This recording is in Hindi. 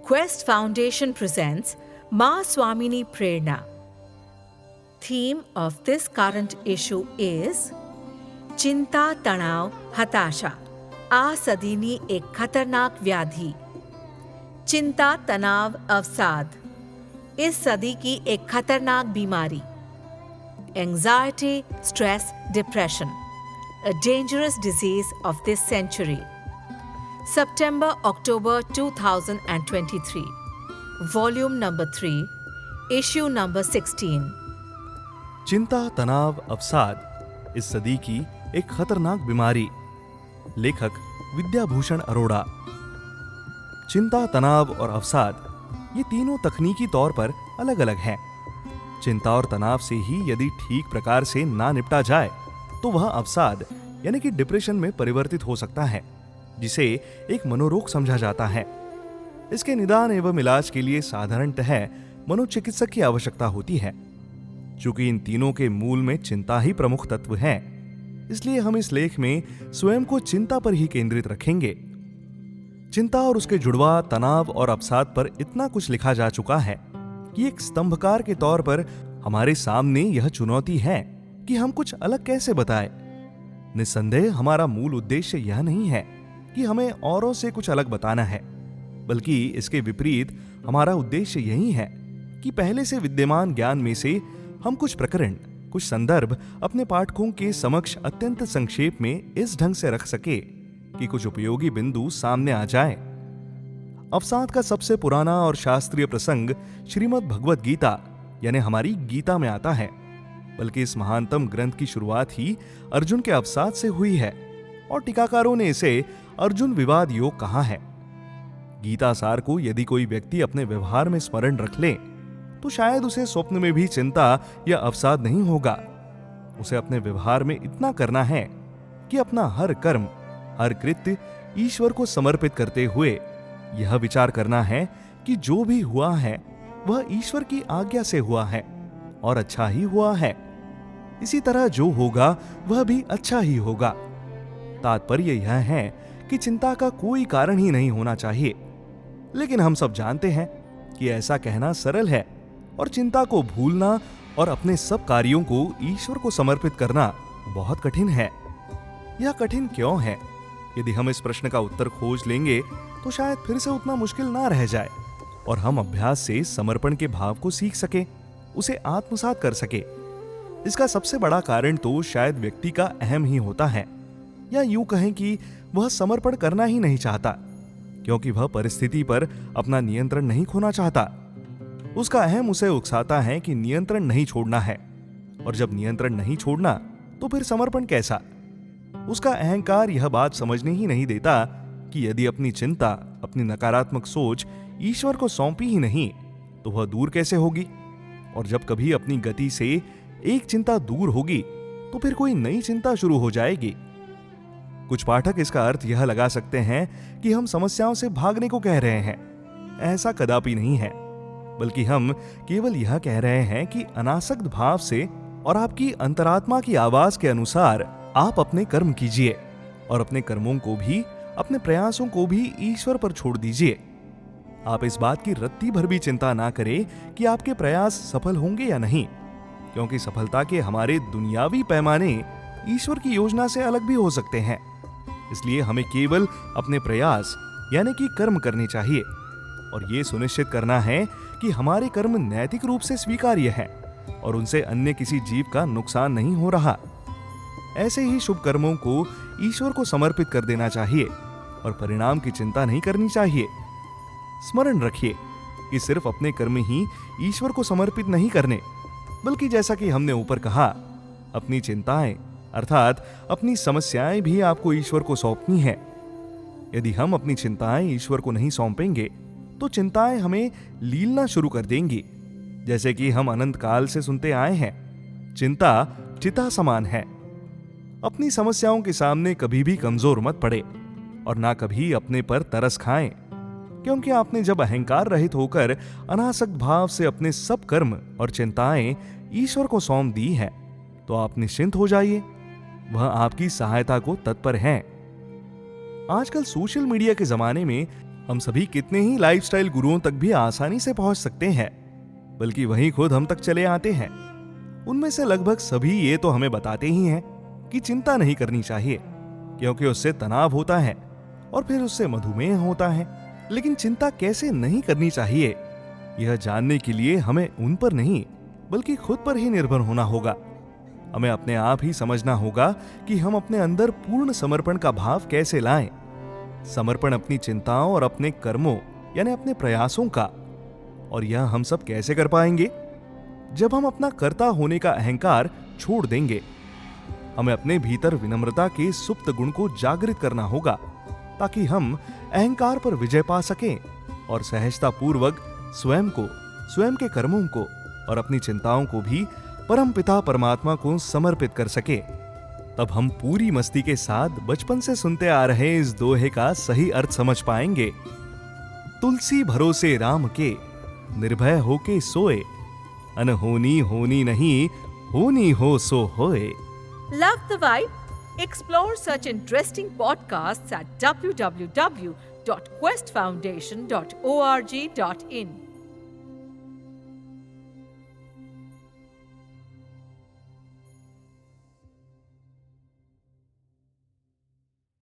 Quest Foundation presents Ma Swamini Prerna. Theme of this current issue is चिंता, तनाव, हताशा, आ सदीनी एक खतरनाक व्याधि। चिंता, तनाव, अवसाद इस सदी की एक खतरनाक बीमारी। Anxiety, stress, depression, a dangerous disease of this century. September-October 2023. Volume number 3, issue number 16. चिंता, तनाव, अवसाद इस सदी की एक खतरनाक बीमारी। लेखक विद्याभूषण अरोड़ा। चिंता, तनाव और अवसाद ये तीनों तकनीकी तौर पर अलग अलग हैं। चिंता और तनाव से ही यदि ठीक प्रकार से ना निपटा जाए तो वह अवसाद यानी कि डिप्रेशन में परिवर्तित हो सकता है, जिसे एक मनोरोग समझा जाता है। इसके निदान एवं इलाज के लिए साधारणतः मनोचिकित्सक की आवश्यकता होती है। चूंकि इन तीनों के मूल में चिंता ही प्रमुख तत्व है, इसलिए हम इस लेख में स्वयं को चिंता पर ही केंद्रित रखेंगे। चिंता और उसके जुड़वा तनाव और अवसाद पर इतना कुछ लिखा जा चुका है कि एक स्तंभकार के तौर पर हमारे सामने यह चुनौती है कि हम कुछ अलग कैसे बताएं। निस्संदेह हमारा मूल उद्देश्य यह नहीं है कि हमें औरों से कुछ अलग बताना है, बल्कि इसके विपरीत हमारा उद्देश्य यही है कि पहले से विद्यमान ज्ञान में से हम कुछ प्रकरण, कुछ संदर्भ अपने पाठकों के समक्ष अत्यंत संक्षेप में इस ढंग से रख सके कि कुछ उपयोगी बिंदु सामने आ जाए। अवसाद का सबसे पुराना और शास्त्रीय प्रसंग श्रीमद् भगवद गीता यानी हमारी गीता में आता है, बल्कि इस महानतम ग्रंथ की शुरुआत ही अर्जुन के अवसाद से हुई है और टीकाकारों ने इसे अर्जुन विवाद योग कहा है। गीता सार को यदि कोई व्यक्ति अपने व्यवहार में स्मरण रख ले तो शायद उसे स्वप्न में भी चिंता या अवसाद नहीं होगा। उसे अपने व्यवहार में इतना करना है कि अपना हर कर्म, हर कृत्य ईश्वर को समर्पित करते हुए यह विचार करना है कि जो भी हुआ है वह ईश्वर की आज्ञा से हुआ है और अच्छा ही हुआ है। इसी तरह जो होगा वह भी अच्छा ही होगा। तात्पर्य यह है कि चिंता का कोई कारण ही नहीं होना चाहिए। लेकिन हम सब जानते हैं कि ऐसा कहना सरल है और चिंता को भूलना और अपने सब कार्यों को ईश्वर को समर्पित करना बहुत कठिन है। यह कठिन क्यों है? यदि हम इस प्रश्न का उत्तर खोज लेंगे तो शायद फिर से उतना मुश्किल ना रह जाए और हम अभ्यास से समर्पण के भाव को सीख सके, उसे आत्मसात कर सके। इसका सबसे बड़ा कारण तो शायद व्यक्ति का अहम ही होता है, या यूं कहें कि वह समर्पण करना ही नहीं चाहता, क्योंकि वह परिस्थिति पर अपना नियंत्रण नहीं खोना चाहता। उसका अहम उसे उकसाता है कि नियंत्रण नहीं छोड़ना है, और जब नियंत्रण नहीं छोड़ना तो फिर समर्पण कैसा? उसका अहंकार यह बात समझने ही नहीं देता कि यदि अपनी चिंता, अपनी नकारात्मक सोच ईश्वर को सौंपी ही नहीं तो वह दूर कैसे होगी? और जब कभी अपनी गति से एक चिंता दूर होगी तो फिर कोई नई चिंता शुरू हो जाएगी। कुछ पाठक इसका अर्थ यह लगा सकते हैं कि हम समस्याओं से भागने को कह रहे हैं। ऐसा कदापि नहीं है, बल्कि हम केवल यह कह रहे हैं कि अनासक्त भाव से और आपकी अंतरात्मा की आवाज के अनुसार आप अपने कर्म कीजिए और अपने कर्मों को भी, अपने प्रयासों को भी ईश्वर पर छोड़ दीजिए। आप इस बात की रत्ती भर भी चिंता ना करें कि आपके प्रयास सफल होंगे या नहीं, क्योंकि सफलता के हमारे दुनियावी पैमाने ईश्वर की योजना से अलग भी हो सकते हैं। इसलिए हमें केवल अपने प्रयास यानी कि कर्म करने चाहिए और ये सुनिश्चित करना है कि हमारे कर्म नैतिक रूप से स्वीकार्य हैं और उनसे अन्य किसी जीव का नुकसान नहीं हो रहा। ऐसे ही शुभ कर्मों को ईश्वर को समर्पित कर देना चाहिए और परिणाम की चिंता नहीं करनी चाहिए। स्मरण रखिए कि सिर्फ अपने कर्म ही ईश्वर को समर्पित नहीं करने, बल्कि जैसा कि हमने ऊपर कहा, अपनी चिंताएं अर्थात अपनी समस्याएं भी आपको ईश्वर को सौंपनी है। यदि हम अपनी चिंताएं ईश्वर को नहीं सौंपेंगे तो चिंताएं हमें लीलना शुरू कर देंगी। जैसे कि हम अनंत काल से सुनते आए हैं, चिंता चिता समान है। अपनी समस्याओं के सामने कभी भी कमजोर मत पड़े और ना कभी अपने पर तरस खाएं, क्योंकि आपने जब अहंकार रहित होकर अनासक्त भाव से अपने सब कर्म और चिंताएं ईश्वर को सौंप दी है तो आप निश्चिंत हो जाइए, वह आपकी सहायता को तत्पर हैं। आजकल सोशल मीडिया के जमाने में हम सभी कितने ही लाइफस्टाइल गुरुओं तक भी आसानी से पहुंच सकते हैं, बल्कि वहीं खुद हम तक चले आते हैं। उनमें से लगभग सभी ये तो हमें बताते ही हैं कि चिंता नहीं करनी चाहिए, क्योंकि उससे तनाव होता है और फिर उससे मधुमेह होता है। लेकिन चिंता कैसे नहीं करनी चाहिए, यह जानने के लिए हमें उन पर नहीं बल्कि खुद पर ही निर्भर होना होगा। हमें अपने आप ही समझना होगा कि हम अपने अंदर पूर्ण समर्पण का भाव कैसे लाएं। समर्पण अपनी चिंताओं और अपने कर्मों यानी अपने प्रयासों का। और यह हम सब कैसे कर पाएंगे? जब हम अपना कर्ता होने का अहंकार छोड़ देंगे। हमें अपने भीतर विनम्रता के सुप्त गुण को जागृत करना होगा, ताकि हम अहंकार पर विजय पा सकें और सहजता पूर्वक स्वयं को, स्वयं के कर्मों को और अपनी चिंताओं को भी परमपिता परमात्मा को समर्पित कर सके। तब हम पूरी मस्ती के साथ बचपन से सुनते आ रहे इस दोहे का सही अर्थ समझ पाएंगे। तुलसी भरोसे राम के, निर्भय होके सोए, अनहोनी होनी नहीं, होनी हो सो होए। Love the vibe? Explore such interesting podcasts at www.questfoundation.org.in.